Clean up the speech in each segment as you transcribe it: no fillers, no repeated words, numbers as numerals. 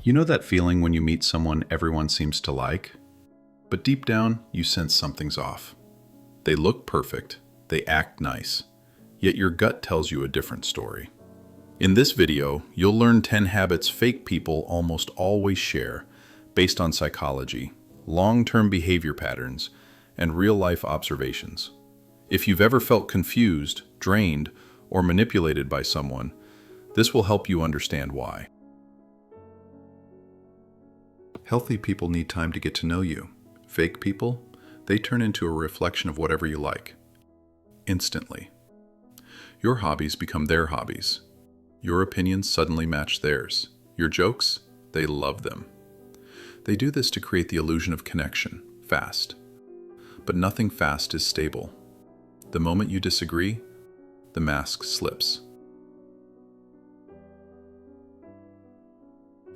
You know that feeling when you meet someone everyone seems to like, but deep down you sense something's off. They look perfect, they act nice, yet your gut tells you a different story. In this video, you'll learn 10 habits fake people almost always share based on psychology, long-term behavior patterns, and real-life observations. If you've ever felt confused, drained, or manipulated by someone, this will help you understand why. Healthy people need time to get to know you. Fake people, they turn into a reflection of whatever you like. Instantly. Your hobbies become their hobbies. Your opinions suddenly match theirs. Your jokes, they love them. They do this to create the illusion of connection, fast. But nothing fast is stable. The moment you disagree, the mask slips.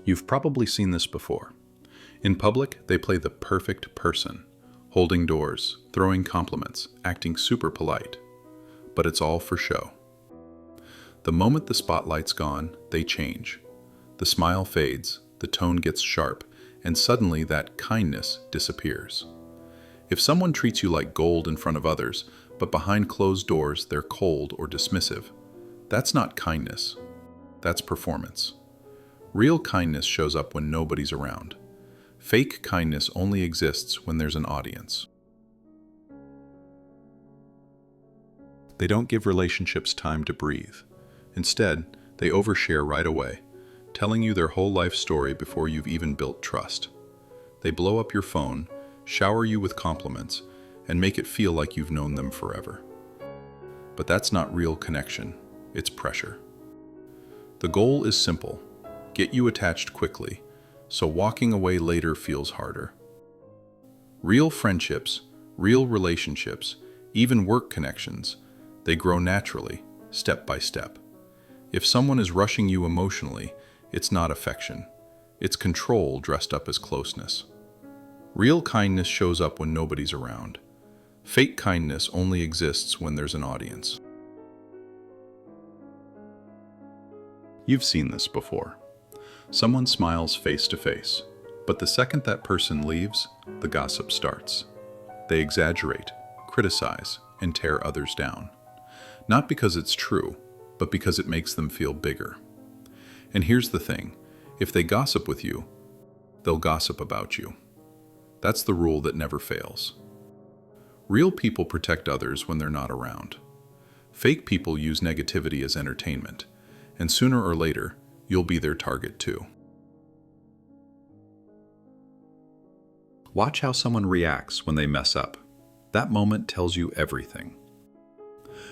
You've probably seen this before. In public, they play the perfect person, holding doors, throwing compliments, acting super polite. But it's all for show. The moment the spotlight's gone, they change. The smile fades, the tone gets sharp, and suddenly that kindness disappears. If someone treats you like gold in front of others, but behind closed doors they're cold or dismissive, that's not kindness. That's performance. Real kindness shows up when nobody's around. Fake kindness only exists when there's an audience. They don't give relationships time to breathe. Instead, they overshare right away, telling you their whole life story before you've even built trust. They blow up your phone, shower you with compliments, and make it feel like you've known them forever. But that's not real connection, it's pressure. The goal is simple: get you attached quickly, so walking away later feels harder. Real friendships, real relationships, even work connections, they grow naturally, step by step. If someone is rushing you emotionally, it's not affection. It's control dressed up as closeness. Real kindness shows up when nobody's around. Fake kindness only exists when there's an audience. You've seen this before. Someone smiles face to face, but the second that person leaves, the gossip starts. They exaggerate, criticize, and tear others down. Not because it's true, but because it makes them feel bigger. And here's the thing, if they gossip with you, they'll gossip about you. That's the rule that never fails. Real people protect others when they're not around. Fake people use negativity as entertainment, and sooner or later, you'll be their target too. Watch how someone reacts when they mess up. That moment tells you everything.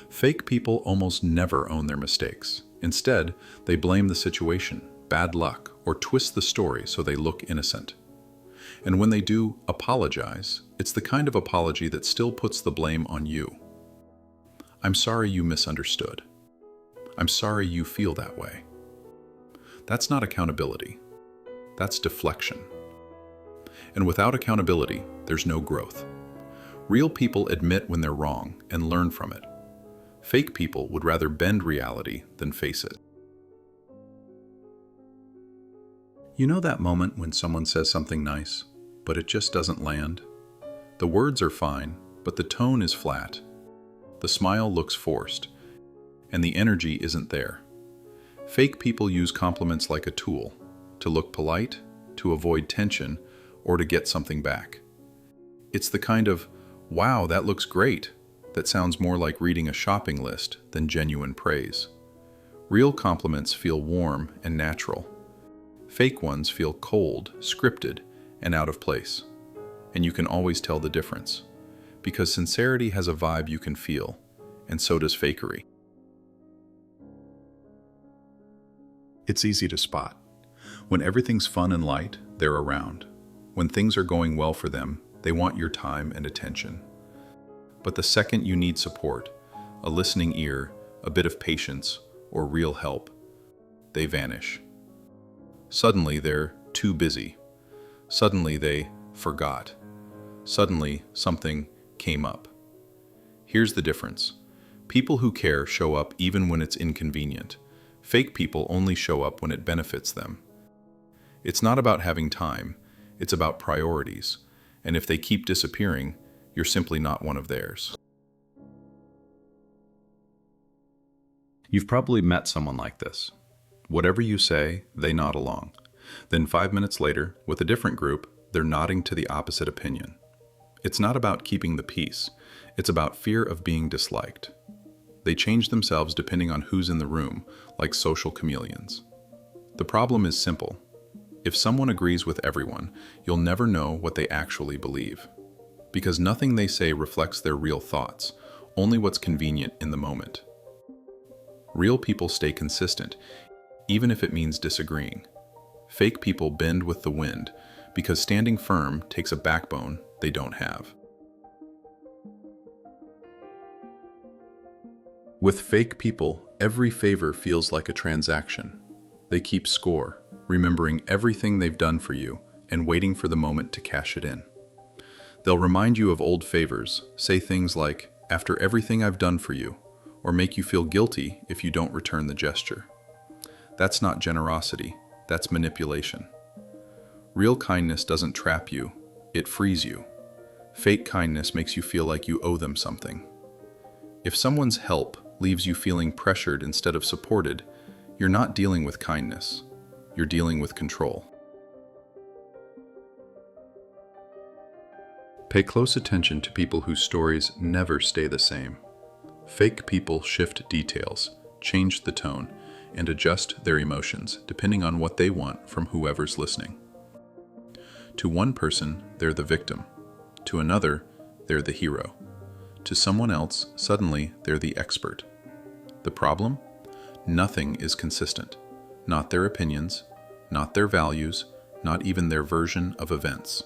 Fake people almost never own their mistakes. Instead, they blame the situation, bad luck, or twist the story so they look innocent. And when they do apologize, it's the kind of apology that still puts the blame on you. I'm sorry you misunderstood. I'm sorry you feel that way. That's not accountability. That's deflection. And without accountability, there's no growth. Real people admit when they're wrong and learn from it. Fake people would rather bend reality than face it. You know that moment when someone says something nice, but it just doesn't land? The words are fine, but the tone is flat. The smile looks forced, and the energy isn't there. Fake people use compliments like a tool, to look polite, to avoid tension, or to get something back. It's the kind of, "Wow, that looks great," that sounds more like reading a shopping list than genuine praise. Real compliments feel warm and natural. Fake ones feel cold, scripted, and out of place. And you can always tell the difference, because sincerity has a vibe you can feel, and so does fakery. It's easy to spot. When everything's fun and light, they're around. When things are going well for them, they want your time and attention. But the second you need support, a listening ear, a bit of patience, or real help, they vanish. Suddenly they're too busy. Suddenly they forgot. Suddenly something came up. Here's the difference. People who care show up even when it's inconvenient. Fake people only show up when it benefits them. It's not about having time, it's about priorities. And if they keep disappearing, you're simply not one of theirs. You've probably met someone like this. Whatever you say, they nod along. Then 5 minutes later, with a different group, they're nodding to the opposite opinion. It's not about keeping the peace, it's about fear of being disliked. They change themselves depending on who's in the room, like social chameleons. The problem is simple. If someone agrees with everyone, you'll never know what they actually believe. Because nothing they say reflects their real thoughts, only what's convenient in the moment. Real people stay consistent, even if it means disagreeing. Fake people bend with the wind, because standing firm takes a backbone they don't have. With fake people, every favor feels like a transaction. They keep score, remembering everything they've done for you and waiting for the moment to cash it in. They'll remind you of old favors, say things like, "After everything I've done for you," or make you feel guilty if you don't return the gesture. That's not generosity, that's manipulation. Real kindness doesn't trap you, it frees you. Fake kindness makes you feel like you owe them something. If someone's help leaves you feeling pressured instead of supported, you're not dealing with kindness, you're dealing with control. Pay close attention to people whose stories never stay the same. Fake people shift details, change the tone, and adjust their emotions depending on what they want from whoever's listening. To one person, they're the victim. To another, they're the hero. To someone else, suddenly, they're the expert. The problem? Nothing is consistent. Not their opinions, not their values, not even their version of events.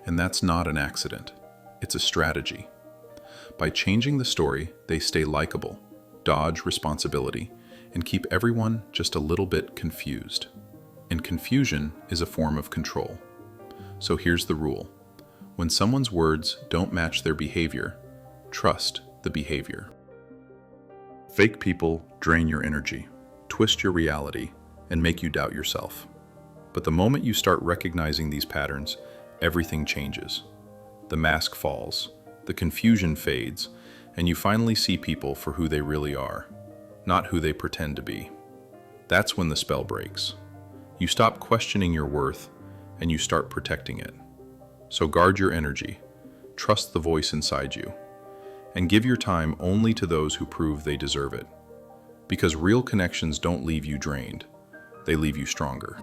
And that's not an accident. It's a strategy. By changing the story, they stay likable, dodge responsibility, and keep everyone just a little bit confused. And confusion is a form of control. So here's the rule. When someone's words don't match their behavior, trust the behavior. Fake people drain your energy, twist your reality, and make you doubt yourself. But the moment you start recognizing these patterns, everything changes. The mask falls, the confusion fades, and you finally see people for who they really are, not who they pretend to be. That's when the spell breaks. You stop questioning your worth, and you start protecting it. So guard your energy, trust the voice inside you, and give your time only to those who prove they deserve it. Because real connections don't leave you drained, they leave you stronger.